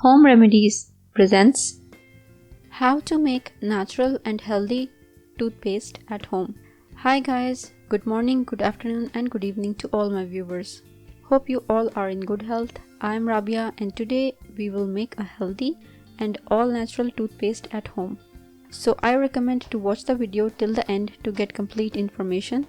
Home Remedies presents How to make natural and healthy toothpaste at home. Hi guys, good morning, good afternoon and good evening to all my viewers. Hope you all are in good health. I am Rabia and today we will make a healthy and all natural toothpaste at home. So I recommend to watch the video till the end to get complete information.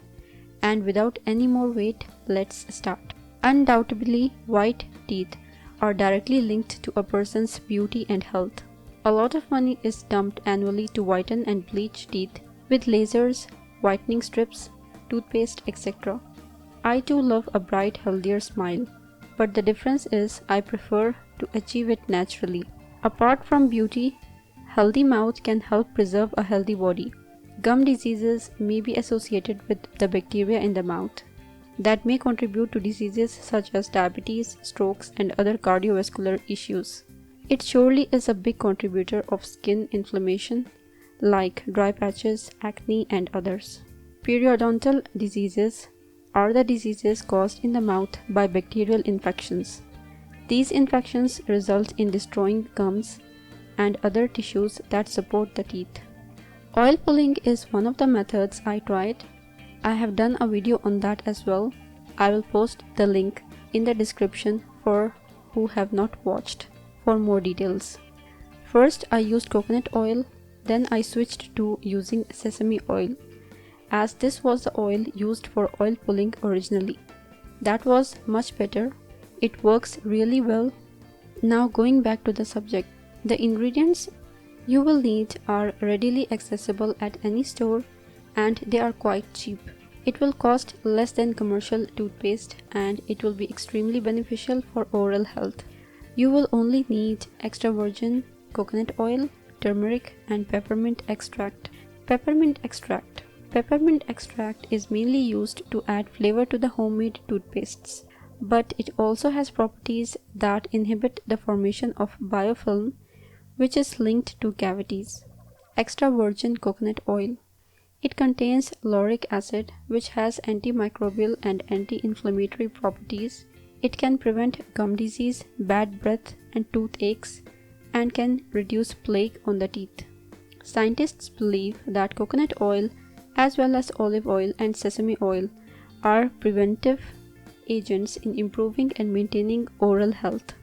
And without any more wait, let's start. Undoubtedly, white teeth are directly linked to a person's beauty and health. A lot of money is dumped annually to whiten and bleach teeth with lasers, whitening strips, toothpaste, etc. I too love a bright, healthier smile, but the difference is I prefer to achieve it naturally. Apart from beauty, healthy mouth can help preserve a healthy body. Gum diseases may be associated with the bacteria in the mouth that may contribute to diseases such as diabetes, strokes, and other cardiovascular issues. It surely is a big contributor of skin inflammation like dry patches, acne, and others. Periodontal diseases are the diseases caused in the mouth by bacterial infections. These infections result in destroying gums and other tissues that support the teeth. Oil pulling is one of the methods I tried. I have done a video on that as well. I will post the link in the description for who have not watched for more details. First I used coconut oil, then I switched to using sesame oil, as this was the oil used for oil pulling originally. That was much better. It works really well. Now going back to the subject, the ingredients you will need are readily accessible at any store and they are quite cheap. It will cost less than commercial toothpaste and it will be extremely beneficial for oral health. You will only need extra virgin coconut oil, turmeric and peppermint extract. Peppermint extract is mainly used to add flavor to the homemade toothpastes, but it also has properties that inhibit the formation of biofilm, which is linked to cavities. Extra virgin coconut oil. It contains lauric acid, which has antimicrobial and anti-inflammatory properties. It can prevent gum disease, bad breath, and toothaches, and can reduce plaque on the teeth. Scientists believe that coconut oil, as well as olive oil and sesame oil, are preventive agents in improving and maintaining oral health.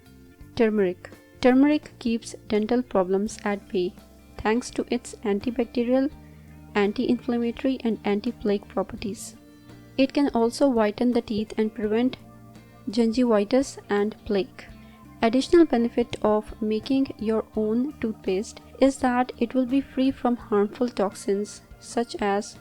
Turmeric. Turmeric keeps dental problems at bay thanks to its antibacterial, anti-inflammatory and anti-plaque properties. It can also whiten the teeth and prevent gingivitis and plaque. Additional benefit of making your own toothpaste is that it will be free from harmful toxins such as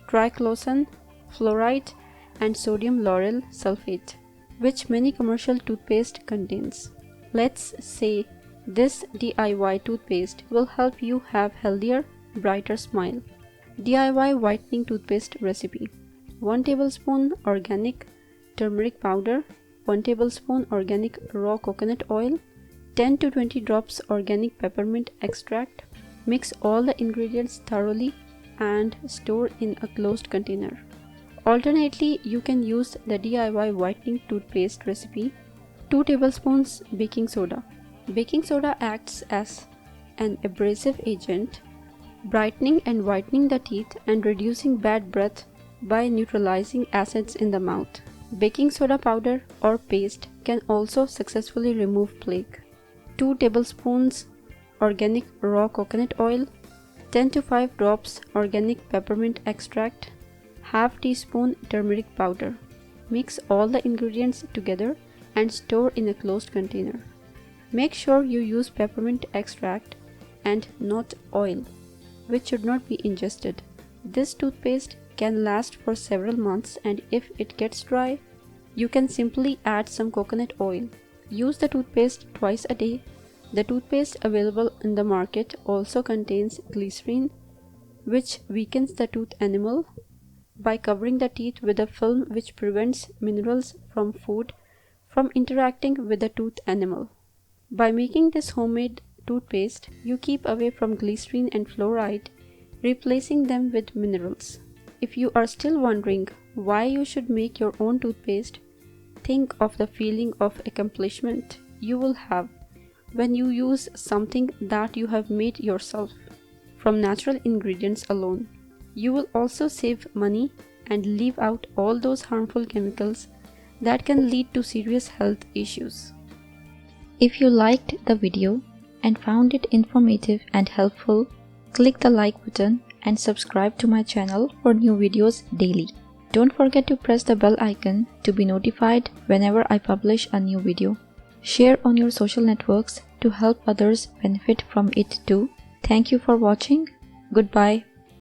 triclosan, fluoride, and sodium lauryl sulfate, which many commercial toothpaste contains. Let's say this DIY toothpaste will help you have healthier, brighter smile. DIY Whitening Toothpaste Recipe. 1 tablespoon organic turmeric powder, 1 tablespoon organic raw coconut oil, 10 to 20 drops organic peppermint extract. Mix all the ingredients thoroughly and store in a closed container. Alternately, you can use the DIY Whitening Toothpaste Recipe. 2 tablespoons baking soda. Baking soda acts as an abrasive agent, brightening and whitening the teeth and reducing bad breath by neutralizing acids in the mouth. Baking soda powder or paste can also successfully remove plaque. 2 tablespoons organic raw coconut oil, 10 to 5 drops organic peppermint extract, half teaspoon turmeric powder. Mix all the ingredients together and store in a closed container. Make sure you use peppermint extract and not oil, which should not be ingested. This toothpaste can last for several months, and if it gets dry, you can simply add some coconut oil. Use the toothpaste twice a day. The toothpaste available in the market also contains glycerin, which weakens the tooth enamel by covering the teeth with a film which prevents minerals from food from interacting with the tooth enamel. By making this homemade toothpaste, you keep away from glycerin and fluoride, replacing them with minerals. If you are still wondering why you should make your own toothpaste, think of the feeling of accomplishment you will have when you use something that you have made yourself from natural ingredients alone. You will also save money and leave out all those harmful chemicals that can lead to serious health issues. If you liked the video and found it informative and helpful, click the like button and subscribe to my channel for new videos daily. Don't forget to press the bell icon to be notified whenever I publish a new video. Share on your social networks to help others benefit from it too. Thank you for watching. Goodbye.